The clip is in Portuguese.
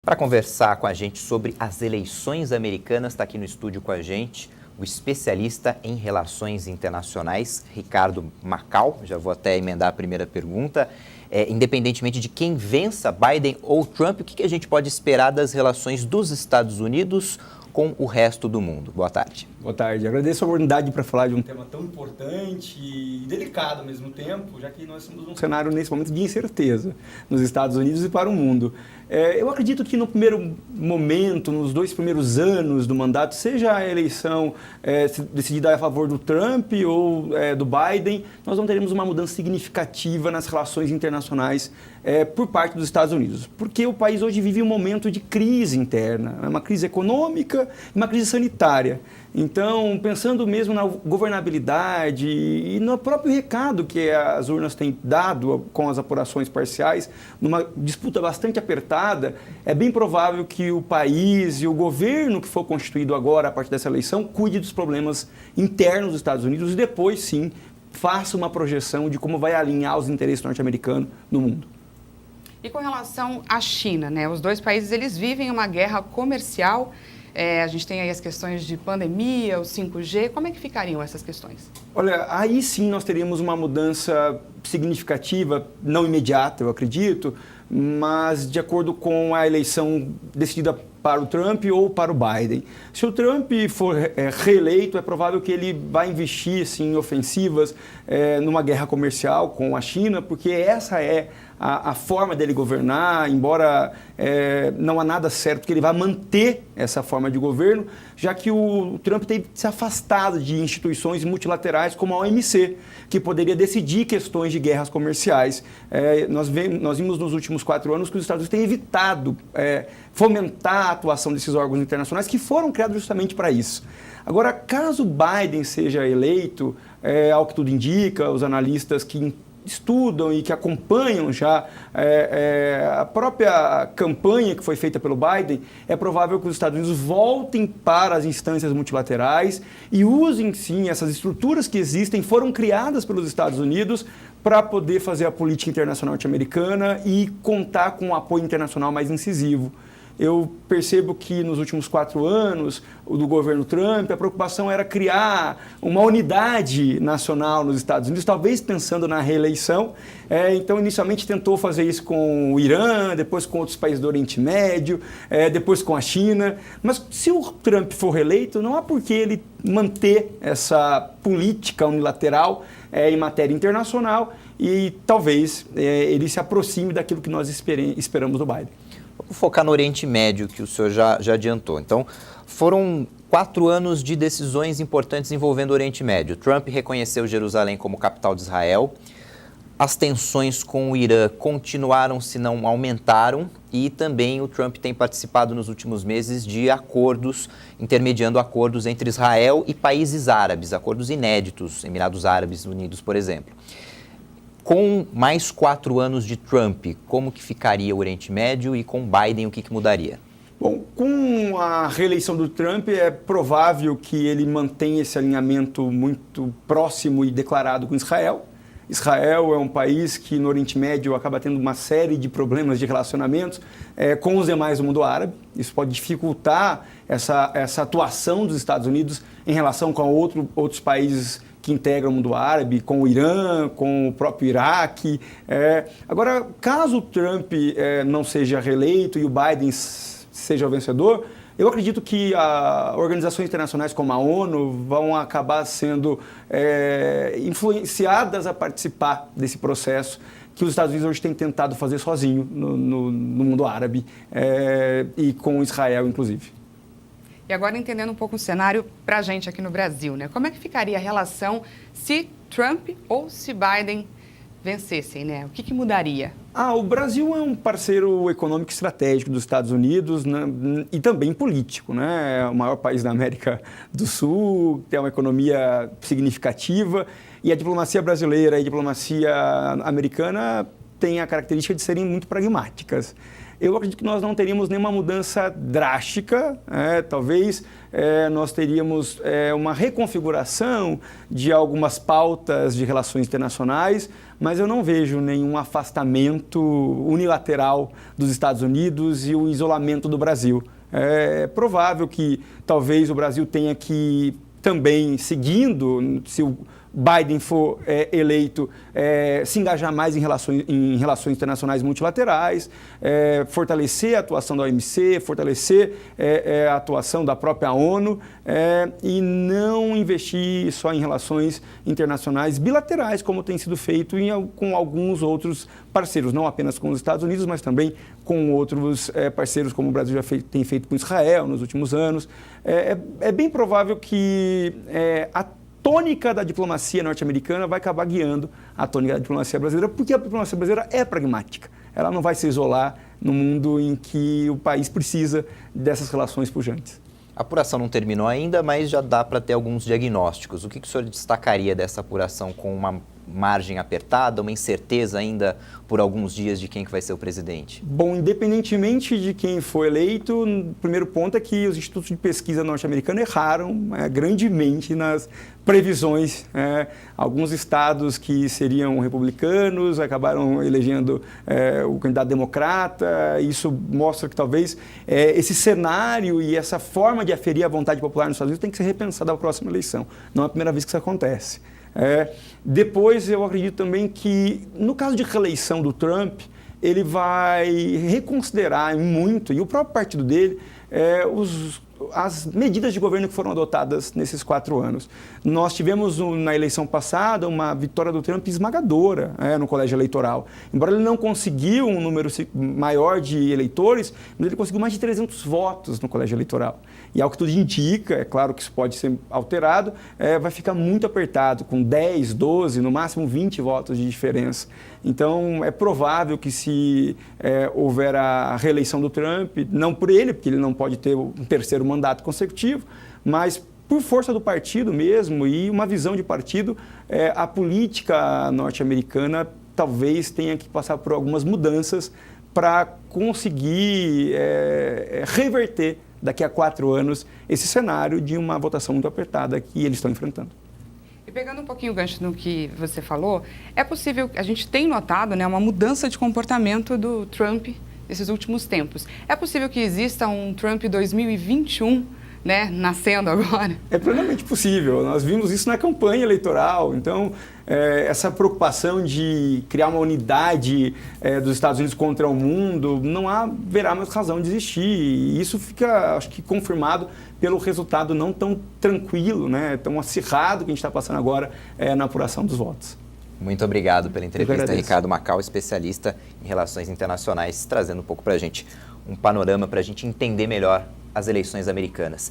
Para conversar com a gente sobre as eleições americanas, está aqui no estúdio com a gente o especialista em relações internacionais, Ricardo Macau. Já vou até emendar a primeira pergunta. Independentemente de quem vença, Biden ou Trump, o que a gente pode esperar das relações dos Estados Unidos com o resto do mundo? Boa tarde. Boa tarde. Agradeço a oportunidade para falar de um tema tão importante e delicado ao mesmo tempo, já que nós estamos num cenário, nesse momento, de incerteza nos Estados Unidos e para o mundo. Eu acredito que no primeiro momento, nos 2 primeiros anos do mandato, seja a eleição decidida a favor do Trump ou do Biden, nós não teremos uma mudança significativa nas relações internacionais por parte dos Estados Unidos. Porque o país hoje vive um momento de crise interna, uma crise econômica e uma crise sanitária. Então, pensando mesmo na governabilidade e no próprio recado que as urnas têm dado com as apurações parciais, numa disputa bastante apertada, é bem provável que o país e o governo que for constituído agora a partir dessa eleição cuide dos problemas internos dos Estados Unidos e depois, sim, faça uma projeção de como vai alinhar os interesses norte-americanos no mundo. E com relação à China, né? Os dois países eles vivem uma guerra comercial. A gente tem aí as questões de pandemia, o 5G, como é que ficariam essas questões? Olha, aí sim nós teríamos uma mudança significativa, não imediata, eu acredito, mas de acordo com a eleição decidida para o Trump ou para o Biden. Se o Trump for reeleito, é provável que ele vai investir sim, em ofensivas numa guerra comercial com a China, porque essa é a forma dele governar, embora não há nada certo que ele vá manter essa forma de governo, já que o Trump tem se afastado de instituições multilaterais como a OMC, que poderia decidir questões de guerras comerciais. Nós vimos nos últimos 4 anos que os Estados Unidos têm evitado fomentar a atuação desses órgãos internacionais que foram criados justamente para isso. Agora, caso Biden seja eleito, ao que tudo indica, os analistas que estudam e que acompanham já a própria campanha que foi feita pelo Biden, é provável que os Estados Unidos voltem para as instâncias multilaterais e usem, sim, essas estruturas que existem, foram criadas pelos Estados Unidos para poder fazer a política internacional norte-americana e contar com um apoio internacional mais incisivo. Eu percebo que nos últimos 4 anos do governo Trump, a preocupação era criar uma unidade nacional nos Estados Unidos, talvez pensando na reeleição. Então, inicialmente tentou fazer isso com o Irã, depois com outros países do Oriente Médio, depois com a China. Mas se o Trump for reeleito, não há por que ele manter essa política unilateral em matéria internacional e talvez ele se aproxime daquilo que nós esperamos do Biden. Vou focar no Oriente Médio, que o senhor já adiantou. Então, foram 4 anos de decisões importantes envolvendo o Oriente Médio. Trump reconheceu Jerusalém como capital de Israel. As tensões com o Irã continuaram, se não aumentaram, e também o Trump tem participado nos últimos meses de acordos, intermediando acordos entre Israel e países árabes, acordos inéditos, Emirados Árabes Unidos, por exemplo. Com mais 4 anos de Trump, como que ficaria o Oriente Médio e com Biden, o que mudaria? Bom, com a reeleição do Trump, é provável que ele mantenha esse alinhamento muito próximo e declarado com Israel. Israel é um país que no Oriente Médio acaba tendo uma série de problemas de relacionamentos com os demais do mundo árabe. Isso pode dificultar essa atuação dos Estados Unidos em relação com outros países que integram o mundo árabe, com o Irã, com o próprio Iraque. Agora, caso o Trump não seja reeleito e o Biden seja o vencedor, eu acredito que organizações internacionais como a ONU vão acabar sendo influenciadas a participar desse processo que os Estados Unidos hoje têm tentado fazer sozinho no mundo árabe e com Israel, inclusive. E agora entendendo um pouco o cenário para a gente aqui no Brasil, né? Como é que ficaria a relação se Trump ou se Biden vencessem, né? O que mudaria? O Brasil é um parceiro econômico estratégico dos Estados Unidos, né? E também político, né? É o maior país da América do Sul, tem uma economia significativa e a diplomacia brasileira e a diplomacia americana têm a característica de serem muito pragmáticas. eu acredito que nós não teríamos nenhuma mudança drástica, talvez nós teríamos uma reconfiguração de algumas pautas de relações internacionais, mas eu não vejo nenhum afastamento unilateral dos Estados Unidos e o isolamento do Brasil. É provável que talvez o Brasil tenha que também, seguindo, se o Biden for eleito, se engajar mais em relações internacionais multilaterais, fortalecer a atuação da OMC, fortalecer a atuação da própria ONU e não investir só em relações internacionais bilaterais, como tem sido feito com alguns outros parceiros, não apenas com os Estados Unidos, mas também com outros parceiros, como o Brasil já tem feito com Israel nos últimos anos. É bem provável que a tônica da diplomacia norte-americana vai acabar guiando a tônica da diplomacia brasileira, porque a diplomacia brasileira é pragmática. Ela não vai se isolar no mundo em que o país precisa dessas relações pujantes. A apuração não terminou ainda, mas já dá para ter alguns diagnósticos. O que o senhor destacaria dessa apuração com uma margem apertada, uma incerteza ainda por alguns dias de quem que vai ser o presidente? Bom, independentemente de quem for eleito, o primeiro ponto é que os institutos de pesquisa norte-americanos erraram grandemente nas previsões. Alguns estados que seriam republicanos acabaram elegendo o candidato democrata. Isso mostra que talvez esse cenário e essa forma de aferir a vontade popular nos Estados Unidos tem que ser repensada na próxima eleição. Não é a primeira vez que isso acontece. Depois, eu acredito também que, no caso de reeleição do Trump, ele vai reconsiderar muito, e o próprio partido dele, as medidas de governo que foram adotadas nesses 4 anos. Nós tivemos na eleição passada uma vitória do Trump esmagadora no colégio eleitoral. Embora ele não conseguiu um número maior de eleitores, mas ele conseguiu mais de 300 votos no colégio eleitoral. E ao que tudo indica, é claro que isso pode ser alterado, vai ficar muito apertado, com 10, 12, no máximo 20 votos de diferença. Então, é provável que se houver a reeleição do Trump, não por ele, porque ele não pode ter um terceiro mandato consecutivo, mas por força do partido mesmo e uma visão de partido, a política norte-americana talvez tenha que passar por algumas mudanças para conseguir reverter daqui a 4 anos esse cenário de uma votação muito apertada que eles estão enfrentando. E pegando um pouquinho o gancho no que você falou, é possível, a gente tem notado uma mudança de comportamento do Trump nesses últimos tempos. É possível que exista um Trump 2021, nascendo agora? É plenamente possível. Nós vimos isso na campanha eleitoral. Então, essa preocupação de criar uma unidade dos Estados Unidos contra o mundo, não haverá mais razão de existir. E isso fica, acho que, confirmado pelo resultado não tão tranquilo, tão acirrado que a gente está passando agora na apuração dos votos. Muito obrigado pela entrevista, Ricardo Macau, especialista em relações internacionais, trazendo um pouco para a gente um panorama para a gente entender melhor as eleições americanas.